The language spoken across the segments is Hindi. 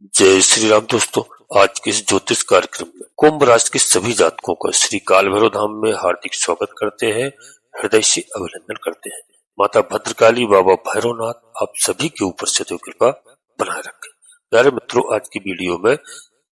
जय श्री राम दोस्तों। आज के इस ज्योतिष कार्यक्रम में कुंभ राशि के सभी जातकों का श्री काल भैरव धाम में हार्दिक स्वागत करते हैं, हृदय से अभिनंदन करते हैं। माता भद्रकाली, बाबा भैरवनाथ आप सभी के ऊपर सदैव कृपा बनाए रखें। प्यारे मित्रों, आज की वीडियो में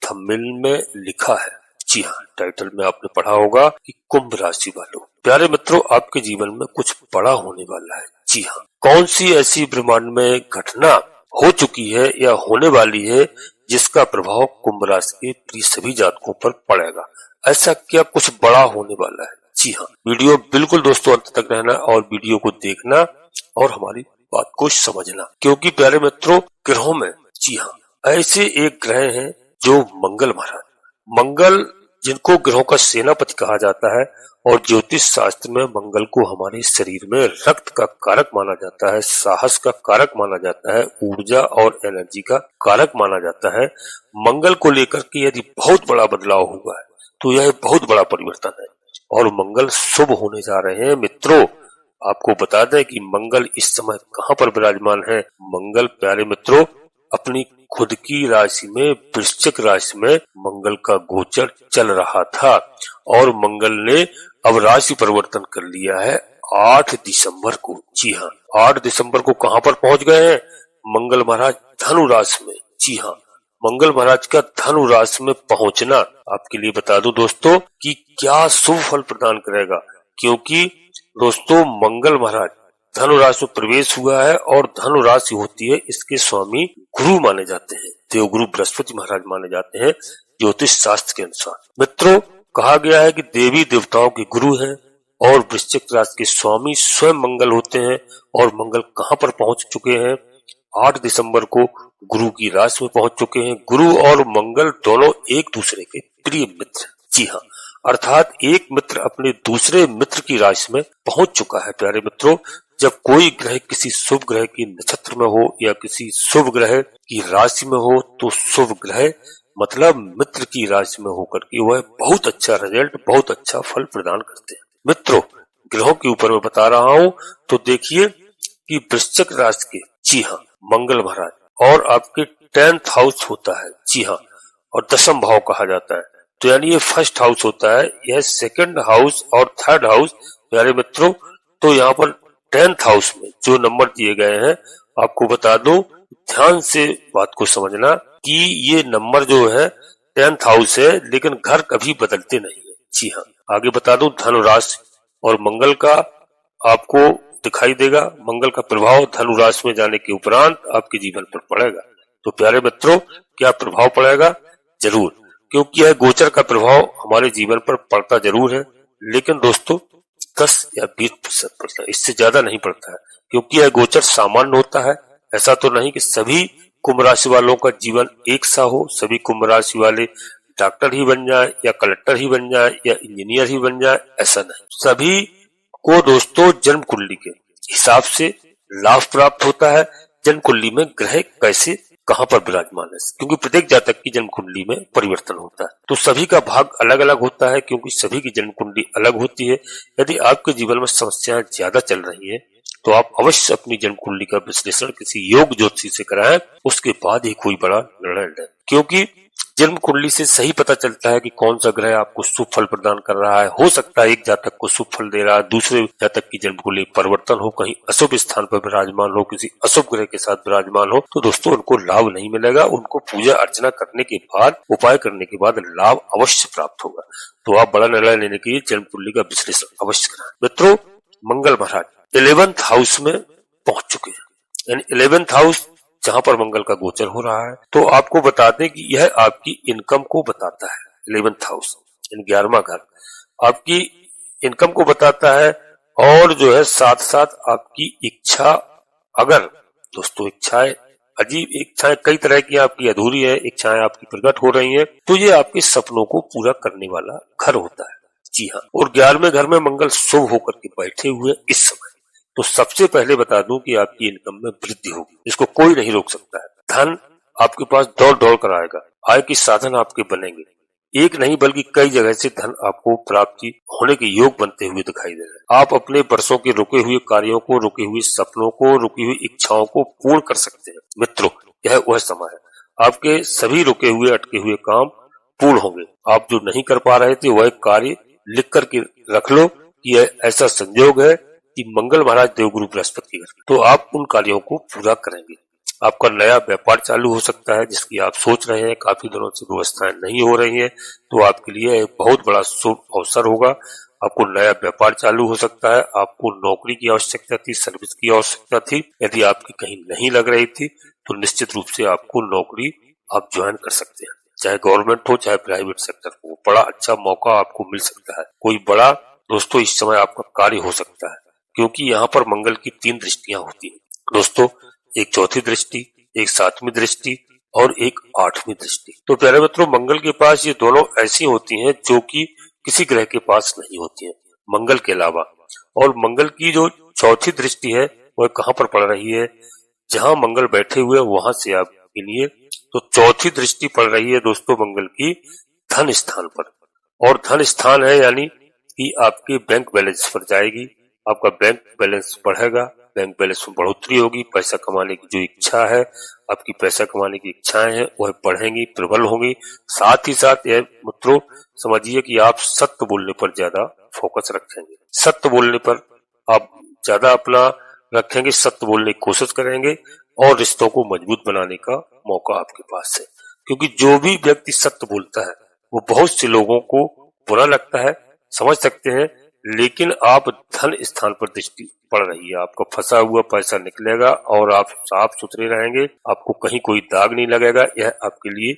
थंबनेल में लिखा है, जी हाँ, टाइटल में आपने पढ़ा होगा कि कुंभ राशि वालों, प्यारे मित्रों, आपके जीवन में कुछ बड़ा होने वाला है। जी हाँ, कौन सी ऐसी ब्रह्मांड में घटना हो चुकी है या होने वाली है जिसका प्रभाव कुंभ राशि के प्रिय सभी जातकों पर पड़ेगा? ऐसा क्या कुछ बड़ा होने वाला है? जी हाँ, वीडियो बिल्कुल दोस्तों अंत तक रहना और वीडियो को देखना और हमारी बात को समझना, क्योंकि प्यारे मित्रों, ग्रहों में, जी हाँ, ऐसे एक ग्रह हैं जो मंगल महाराज, मंगल जिनको ग्रहों का सेनापति कहा जाता है और ज्योतिष शास्त्र में मंगल को हमारे शरीर में रक्त का कारक माना जाता है, साहस का कारक माना जाता है, ऊर्जा और एनर्जी का कारक माना जाता है। मंगल को लेकर के यदि बहुत बड़ा बदलाव हुआ है तो यह बहुत बड़ा परिवर्तन है और मंगल शुभ होने जा रहे हैं। मित्रों, आपको बता दें कि मंगल इस समय कहाँ पर विराजमान है। मंगल प्यारे मित्रों अपनी खुद की राशि में, वृश्चिक राशि में मंगल का गोचर चल रहा था और मंगल ने अब राशि परिवर्तन कर लिया है 8 दिसंबर को। जी हाँ, 8 दिसंबर को कहां पर पहुंच गए हैं? मंगल महाराज धनु राशि में। जी हाँ, मंगल महाराज का धनु राशि में पहुंचना आपके लिए बता दूं दोस्तों कि क्या शुभ फल प्रदान करेगा, क्योंकि दोस्तों मंगल महाराज धनु राशि में प्रवेश हुआ है और धनु राशि होती है, इसके स्वामी गुरु माने जाते हैं, देवगुरु बृहस्पति महाराज माने जाते हैं ज्योतिष शास्त्र के अनुसार। मित्रों, कहा गया है कि देवी देवताओं के गुरु हैं और वृश्चिक राशि के स्वामी स्वयं मंगल होते हैं और मंगल कहां पर पहुंच चुके हैं? 8 दिसंबर को गुरु की राशि में पहुंच चुके हैं। गुरु और मंगल दोनों एक दूसरे के प्रिय मित्र। जी हाँ, अर्थात एक मित्र अपने दूसरे मित्र की राशि में पहुंच चुका है। प्यारे मित्रों, जब कोई ग्रह किसी शुभ ग्रह की नक्षत्र में हो या किसी शुभ ग्रह की राशि में हो तो शुभ ग्रह मतलब मित्र की राशि में होकर के वह बहुत अच्छा रिजल्ट, बहुत अच्छा फल प्रदान करते हैं। मित्रों, ग्रहों के ऊपर मैं बता रहा हूं तो देखिए कि वृश्चिक राशि के, जी हाँ, मंगल महाराज और आपके 10th हाउस होता है। जी हाँ, और 10th भाव कहा जाता है, तो यानी ये फर्स्ट हाउस होता है, यह 2nd हाउस और 3rd हाउस। प्यारे मित्रों, तो यहाँ पर 10th हाउस में जो नंबर दिए गए हैं, आपको बता दो, ध्यान से बात को समझना कि ये नंबर जो है 10th हाउस है, लेकिन घर कभी बदलते नहीं है। जी हाँ, आगे बता दूं, धनु राशि और मंगल का आपको दिखाई देगा, मंगल का प्रभाव धनु राशि में जाने के उपरांत आपके जीवन पर पड़ेगा। तो प्यारे मित्रों, क्या प्रभाव पड़ेगा? जरूर, क्योंकि यह गोचर का प्रभाव हमारे जीवन पर पड़ता जरूर है, लेकिन दोस्तों 10 या 20% पड़ता है, इससे ज्यादा नहीं पड़ता है, क्योंकि यह गोचर सामान्य होता है। ऐसा तो नहीं कि सभी कुंभ राशि वालों का जीवन एक सा हो, सभी कुंभ राशि वाले डॉक्टर ही बन जाए या कलेक्टर ही बन जाए या इंजीनियर ही बन जाए, ऐसा नहीं। सभी को दोस्तों जन्म कुंडली के हिसाब से लाभ प्राप्त होता है। जन्म कुंडली में ग्रह कैसे कहां पर विराजमान है, क्योंकि प्रत्येक जातक की जन्म कुंडली में परिवर्तन होता है, तो सभी का भाग अलग अलग होता है, क्योंकि सभी की जन्म कुंडली अलग होती है। यदि आपके जीवन में समस्याएं ज्यादा चल रही है तो आप अवश्य अपनी जन्म कुंडली का विश्लेषण किसी योग ज्योतिषी से कराएं, उसके बाद ही कोई बड़ा निर्णय लें, क्योंकि जन्म कुंडली से सही पता चलता है कि कौन सा ग्रह आपको शुभ फल प्रदान कर रहा है। हो सकता है एक जातक को शुभ फल दे रहा है, दूसरे जातक की जन्म कुंडली परिवर्तन हो, कहीं अशुभ स्थान पर विराजमान हो, किसी अशुभ ग्रह के साथ विराजमान हो, तो दोस्तों उनको लाभ नहीं मिलेगा। उनको पूजा अर्चना करने के बाद, उपाय करने के बाद लाभ अवश्य प्राप्त होगा। तो आप बड़ा निर्णय लेने के लिए जन्म कुंडली का विश्लेषण अवश्य कराएं। मित्रों, मंगल महाराज 11th हाउस में पहुंच चुके हैं, यानी 11th हाउस जहां पर मंगल का गोचर हो रहा है, तो आपको बता दें कि यह आपकी इनकम को बताता है। 11th हाउस यानी 11वां घर आपकी इनकम को बताता है और जो है साथ साथ आपकी इच्छा, अगर दोस्तों इच्छाएं, अजीब इच्छाएं कई तरह की आपकी अधूरी है, इच्छाएं आपकी प्रकट हो रही है, तो ये आपके सपनों को पूरा करने वाला घर होता है। जी हाँ, और 11वें घर में मंगल शुभ होकर के बैठे हुए इस समय, तो सबसे पहले बता दूं कि आपकी इनकम में वृद्धि होगी, इसको कोई नहीं रोक सकता है। धन आपके पास दौड़ दौड़ कर आएगा, आय के साधन आपके बनेंगे, एक नहीं बल्कि कई जगह से धन आपको प्राप्ति होने के योग बनते हुए दिखाई दे रहे हैं। आप अपने वर्षों के रुके हुए कार्यों को, रुके हुए सपनों को, रुकी हुई इच्छाओं को पूर्ण कर सकते हैं। मित्रों, यह वह समय है आपके सभी रुके हुए अटके हुए काम पूर्ण होंगे। आप जो नहीं कर पा रहे थे वह कार्य लिख करके रख लो कि ऐसा संयोग है कि मंगल महाराज देवगुरु बृहस्पति की, तो आप उन कार्यों को पूरा करेंगे। आपका नया व्यापार चालू हो सकता है जिसकी आप सोच रहे हैं, काफी दिनों से व्यवस्थाएं नहीं हो रही हैं, तो आपके लिए एक बहुत बड़ा शुभ अवसर होगा। आपको नया व्यापार चालू हो सकता है। आपको नौकरी की आवश्यकता थी, सर्विस की आवश्यकता थी, यदि आपकी कहीं नहीं लग रही थी तो निश्चित रूप से आपको नौकरी आप ज्वाइन कर सकते हैं, चाहे गवर्नमेंट हो चाहे प्राइवेट सेक्टर हो। बड़ा अच्छा मौका आपको मिल सकता है। कोई बड़ा दोस्तों इस समय आपका कार्य हो सकता है, क्योंकि यहाँ पर मंगल की 3 दृष्टियां होती है दोस्तों, एक चौथी दृष्टि, एक 7वीं दृष्टि और एक 8वीं दृष्टि। तो प्यारे मित्रों, मंगल के पास ये दोनों ऐसी होती हैं जो कि किसी ग्रह के पास नहीं होती है मंगल के अलावा। और मंगल की जो चौथी दृष्टि है वह कहाँ पर पड़ रही है, जहां मंगल बैठे हुए वहां से आपके लिए तो चौथी दृष्टि पड़ रही है दोस्तों मंगल की धन स्थान पर। और धन स्थान है यानी कि आपके बैंक बैलेंस पर जाएगी, आपका बैंक बैलेंस बढ़ेगा, बैंक बैलेंस में बढ़ोतरी होगी, पैसा कमाने की जो इच्छा है, आपकी पैसा कमाने की इच्छाएं हैं वह बढ़ेंगी, प्रबल होंगी। साथ ही साथ यह मित्रों समझिए कि आप सत्य बोलने पर ज्यादा फोकस रखेंगे, सत्य बोलने पर आप ज्यादा अपना रखेंगे, सत्य बोलने की कोशिश करेंगे और रिश्तों को मजबूत बनाने का मौका आपके पास है। क्योंकि जो भी व्यक्ति सत्य बोलता है वो बहुत से लोगों को बुरा लगता है, समझ सकते हैं, लेकिन आप धन स्थान पर दृष्टि पड़ रही है, आपका फंसा हुआ पैसा निकलेगा और आप साफ सुथरे रहेंगे, आपको कहीं कोई दाग नहीं लगेगा। यह आपके लिए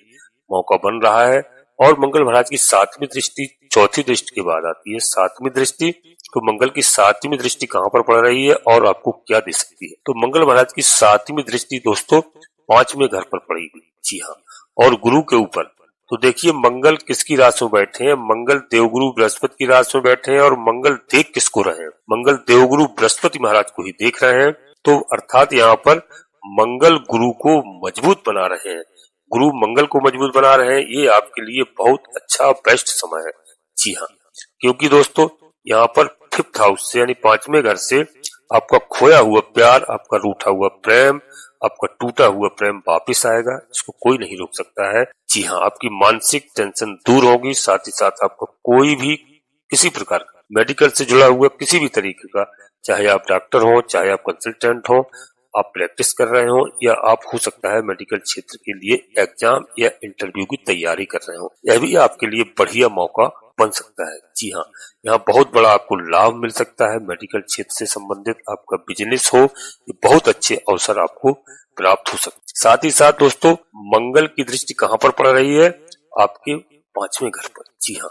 मौका बन रहा है। और मंगल महाराज की 7वीं दृष्टि चौथी दृष्टि के बाद आती है 7वीं दृष्टि। तो मंगल की 7वीं दृष्टि कहाँ पर पड़ रही है और आपको क्या दे सकती है, तो मंगल महाराज की 7वीं दृष्टि दोस्तों 5वें घर पर पड़ेगी। जी हाँ, और गुरु के ऊपर। तो देखिए मंगल किसकी राशि में बैठे हैं, मंगल देवगुरु बृहस्पति की राशि में बैठे हैं। और मंगल देख किसको रहे हैं, मंगल देवगुरु बृहस्पति महाराज को ही देख रहे हैं। तो अर्थात यहाँ पर मंगल गुरु को मजबूत बना रहे हैं, गुरु मंगल को मजबूत बना रहे हैं। ये आपके लिए बहुत अच्छा बेस्ट समय है। जी हाँ, क्योंकि दोस्तों यहाँ पर 5th हाउस से यानी 5वें घर से आपका खोया हुआ प्यार, आपका रूठा हुआ प्रेम, आपका टूटा हुआ प्रेम वापिस आएगा, इसको कोई नहीं रोक सकता है। जी हाँ, आपकी मानसिक टेंशन दूर होगी। साथ ही साथ आपको कोई भी किसी प्रकार का मेडिकल से जुड़ा हुआ किसी भी तरीके का, चाहे आप डॉक्टर हो, चाहे आप कंसल्टेंट हो, आप प्रैक्टिस कर रहे हो, या आप हो सकता है मेडिकल क्षेत्र के लिए एग्जाम या इंटरव्यू की तैयारी कर रहे हो, यह भी आपके लिए बढ़िया मौका बन सकता है। जी हाँ, यहाँ बहुत बड़ा आपको लाभ मिल सकता है। मेडिकल क्षेत्र से संबंधित आपका बिजनेस हो, ये बहुत अच्छे अवसर आपको प्राप्त हो सकते हैं। साथ ही साथ दोस्तों मंगल की दृष्टि कहाँ पर पड़ रही है, आपके 5वें घर पर। जी हाँ,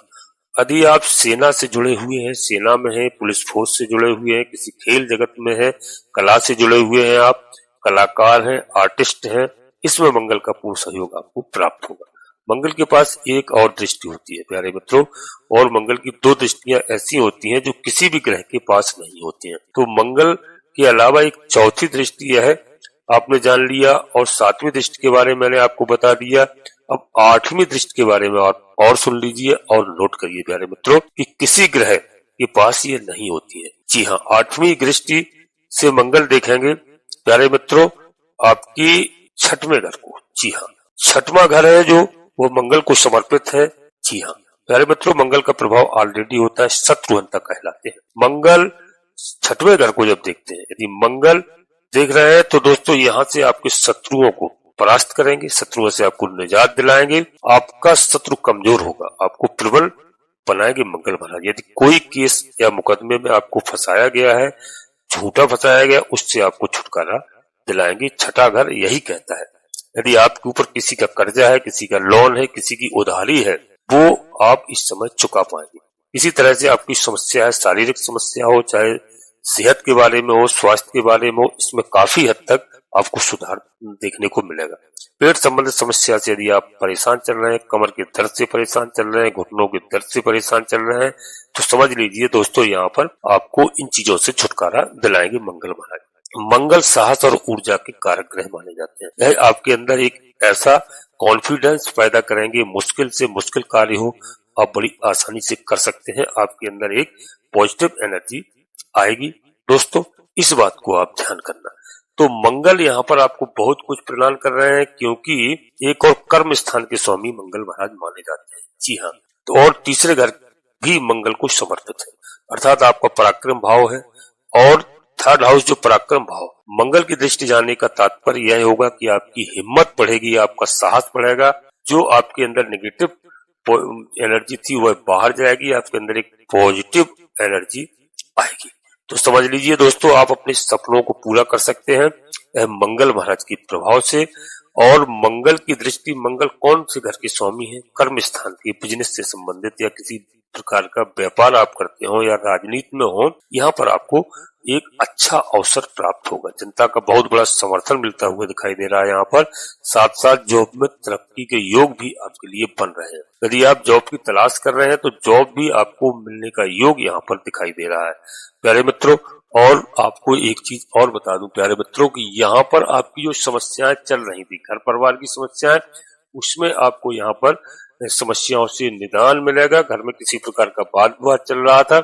यदि आप सेना से जुड़े हुए हैं, सेना में हैं, पुलिस फोर्स से जुड़े हुए हैं, किसी खेल जगत में हैं, कला से जुड़े हुए हैं, आप कलाकार हैं, आर्टिस्ट हैं, इसमें मंगल का पूर्ण सहयोग आपको प्राप्त होगा। मंगल के पास एक और दृष्टि होती है प्यारे मित्रों, और मंगल की 2 दृष्टियां ऐसी होती हैं जो किसी भी ग्रह के पास नहीं होती हैं। तो मंगल के अलावा एक चौथी दृष्टि यह है, आपने जान लिया, और 7वीं दृष्टि के बारे में मैंने आपको बता दिया। अब 8वीं दृष्टि के बारे में और सुन लीजिए और नोट करिए प्यारे मित्रों कि किसी ग्रह के पास ये नहीं होती है। जी हाँ, 8वीं दृष्टि से मंगल देखेंगे प्यारे मित्रों आपकी 6वें घर को। जी हाँ, 6वां घर है जो वो मंगल को समर्पित है। जी हाँ प्यारे मित्रों, मंगल का प्रभाव ऑलरेडी होता है, शत्रुहंता कहलाते हैं। मंगल 6वें घर को जब देखते हैं, यदि मंगल देख रहे हैं तो दोस्तों यहाँ से आपके शत्रुओं को परास्त करेंगे, शत्रुओं से आपको निजात दिलाएंगे, आपका शत्रु कमजोर होगा, आपको प्रबल बनाएंगे मंगल महाराज। यदि कोई केस या मुकदमे में आपको फंसाया गया है, झूठा फंसाया गया, उससे आपको छुटकारा दिलाएंगे। 6ठा घर यही कहता है। यदि आपके ऊपर किसी का कर्जा है, किसी का लोन है, किसी की उधारी है, वो आप इस समय चुका पाएंगे। इसी तरह से आपकी समस्या है, शारीरिक समस्या हो, चाहे सेहत के बारे में हो, स्वास्थ्य के बारे में हो, इसमें काफी हद तक आपको सुधार देखने को मिलेगा। पेट संबंधित समस्या से यदि आप परेशान चल रहे हैं, कमर के दर्द से परेशान चल रहे हैं, घुटनों के दर्द से परेशान चल रहे हैं, तो समझ लीजिए दोस्तों यहाँ पर आपको इन चीजों से छुटकारा दिलाएंगे मंगल महाराज। मंगल साहस और ऊर्जा के कारक ग्रह माने जाते हैं। यह आपके अंदर एक ऐसा कॉन्फिडेंस पैदा करेंगे, मुश्किल से मुश्किल कार्य हो आप बड़ी आसानी से कर सकते हैं। आपके अंदर एक पॉजिटिव एनर्जी आएगी। दोस्तों इस बात को आप ध्यान करना, तो मंगल यहाँ पर आपको बहुत कुछ प्रदान कर रहे हैं, क्योंकि एक और कर्म स्थान के स्वामी मंगल महाराज माने जाते हैं। जी हाँ, तो और तीसरे घर भी मंगल को समर्पित है, अर्थात आपका पराक्रम भाव है। और थर्ड हाउस जो पराक्रम भाव, मंगल की दृष्टि जाने का तात्पर्य यह होगा कि आपकी हिम्मत बढ़ेगी, आपका साहस बढ़ेगा, जो आपके अंदर नेगेटिव एनर्जी थी वह बाहर जाएगी, आपके अंदर एक पॉजिटिव एनर्जी आएगी। तो समझ लीजिए दोस्तों, आप अपने सपनों को पूरा कर सकते हैं यह मंगल महाराज के प्रभाव से। और मंगल की दृष्टि, मंगल कौन से घर के स्वामी है? कर्म स्थान के, बिजनेस से संबंधित या किसी प्रकार का व्यापार आप करते हो या राजनीति में हो, यहाँ पर आपको एक अच्छा अवसर प्राप्त होगा। जनता का बहुत बड़ा समर्थन मिलता हुआ दिखाई दे रहा है यहाँ पर। साथ साथ जॉब में तरक्की के योग भी आपके लिए बन रहे हैं। यदि आप जॉब की तलाश कर रहे हैं तो जॉब भी आपको मिलने का योग यहाँ पर दिखाई दे रहा है प्यारे मित्रों। और आपको एक चीज और बता दूं प्यारे मित्रों कि यहाँ पर आपकी जो समस्याएं चल रही थी, घर परिवार की समस्याएं, उसमें आपको यहाँ पर समस्याओं से निदान मिलेगा। घर में किसी प्रकार का वाद विवाद चल रहा था,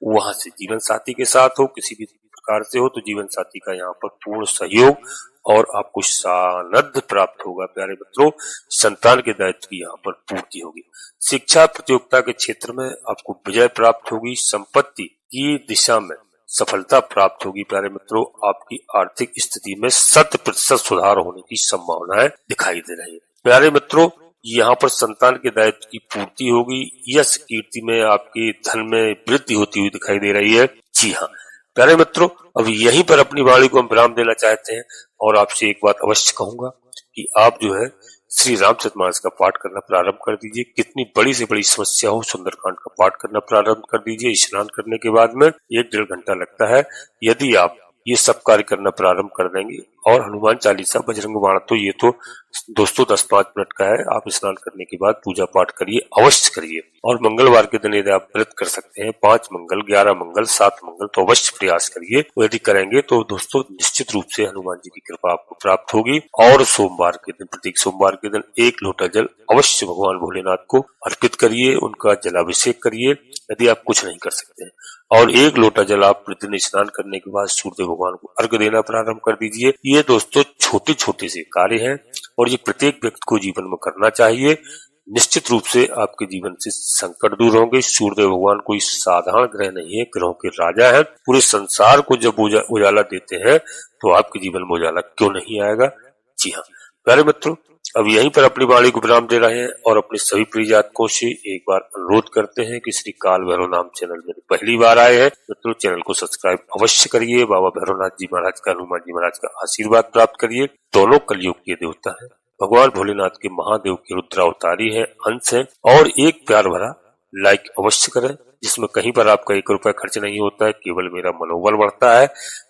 वहां से जीवन साथी के साथ हो, किसी भी प्रकार से हो, तो जीवन साथी का यहाँ पर पूर्ण सहयोग और आपको सानध्य प्राप्त होगा प्यारे मित्रों। संतान के दायित्व की यहाँ पर पूर्ति होगी। शिक्षा प्रतियोगिता के क्षेत्र में आपको विजय प्राप्त होगी। संपत्ति की दिशा में सफलता प्राप्त होगी प्यारे मित्रों। आपकी आर्थिक स्थिति में 100% सुधार होने की संभावनाएं दिखाई दे रही है प्यारे मित्रों। यहाँ पर संतान के दायित्व की पूर्ति होगी। यश कीर्ति में, आपके धन में वृद्धि होती हुई दिखाई दे रही है। जी हाँ प्यारे मित्रों, अब यहीं पर अपनी वाणी को हम विराम देना चाहते हैं और आपसे एक बात अवश्य कहूंगा कि आप जो है श्री रामचरितमानस का पाठ करना प्रारंभ कर दीजिए। कितनी बड़ी से बड़ी समस्या हो, सुंदरकांड का पाठ करना प्रारंभ कर दीजिए। स्नान करने के बाद में 1-1.5 घंटा लगता है। यदि आप ये सब कार्य करना प्रारंभ कर देंगे, और हनुमान चालीसा, बजरंग बाण, तो ये तो दोस्तों 10-5 मिनट का है। आप स्नान करने के बाद पूजा पाठ करिए, अवश्य करिए। और मंगलवार के दिन यदि आप व्रत कर सकते हैं, 5 मंगल, 11 मंगल, 7 मंगल, तो अवश्य प्रयास करिए। यदि करेंगे तो दोस्तों निश्चित रूप से हनुमान जी की कृपा आपको प्राप्त होगी। और सोमवार के दिन, प्रत्येक सोमवार के दिन 1 लोटा जल अवश्य भगवान भोलेनाथ को अर्पित करिए, उनका जलाभिषेक करिए यदि आप कुछ नहीं कर सकते हैं। और 1 लोटा जल आप प्रतिदिन स्नान करने के बाद सूर्यदेव भगवान को अर्घ देना प्रारंभ कर दीजिए। ये दोस्तों छोटे छोटे से कार्य हैं और ये प्रत्येक व्यक्ति को जीवन में करना चाहिए। निश्चित रूप से आपके जीवन से संकट दूर होंगे। सूर्यदेव भगवान कोई साधारण ग्रह नहीं है, ग्रहों के राजा है। पूरे संसार को जब उजाला देते हैं तो आपके जीवन में उजाला क्यों नहीं आएगा। जी हाँ प्यारे मित्रों, अब यहीं पर अपनी वाणी को विराम दे रहे हैं और अपने सभी प्रिय जातकों से एक बार अनुरोध करते हैं कि श्री काल भैरव नाम चैनल में पहली बार आए हैं मित्रों, चैनल को सब्सक्राइब अवश्य करिए। बाबा भैरवनाथ जी महाराज का, हनुमान जी महाराज का आशीर्वाद प्राप्त करिए। दोनों कलयुग के देवता है, भगवान भोलेनाथ के महादेव के रुद्रावतारी है, अंश है। और एक प्यार भरा लाइक अवश्य करें, जिसमें कहीं पर आपका 1 रुपया खर्च नहीं होता है, केवल मेरा मनोबल बढ़ता है।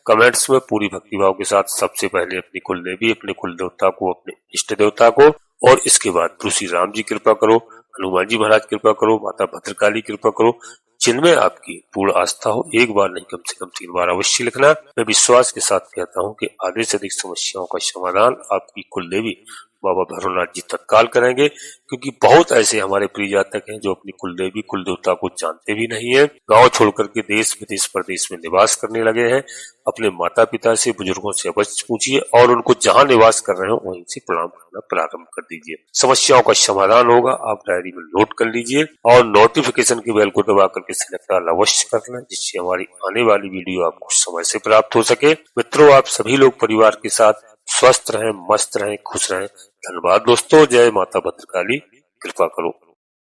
कमेंट्स में पूरी भक्तिभाव के साथ सबसे पहले अपनी कुल देवी, अपने कुल देवता को, अपने इष्ट देवता को, और इसके बाद प्रभु श्री राम जी कृपा करो, हनुमान जी महाराज कृपा करो, माता भद्रकाली कृपा करो, जिनमें आपकी पूर्ण आस्था हो। एक बार नहीं, कम से कम 3 बार अवश्य लिखना। मैं विश्वास के साथ कहता हूँ कि आधे से अधिक समस्याओं का समाधान आपकी कुल देवी बाबा भैरवनाथ जी तत्काल करेंगे, क्योंकि बहुत ऐसे हमारे प्रिय जातक हैं जो अपनी कुल देवी, कुल देवता को जानते भी नहीं है। गांव छोड़कर के देश विदेश प्रदेश में निवास करने लगे हैं। अपने माता पिता से, बुजुर्गों से अवश्य पूछिए और उनको जहां निवास कर रहे हो वहीं से प्रणाम करना प्रारंभ कर दीजिए। समस्याओं का समाधान होगा। आप डायरी में नोट कर लीजिए और नोटिफिकेशन की बेल को दबा करके सिलेक्ट अवश्य करना, जिससे हमारी आने वाली वीडियो आपको समय से प्राप्त हो सके। मित्रों, आप सभी लोग परिवार के साथ स्वस्थ रहें, मस्त रहें, खुश रहें। धन्यवाद दोस्तों। जय माता भद्रकाली, कृपा करो।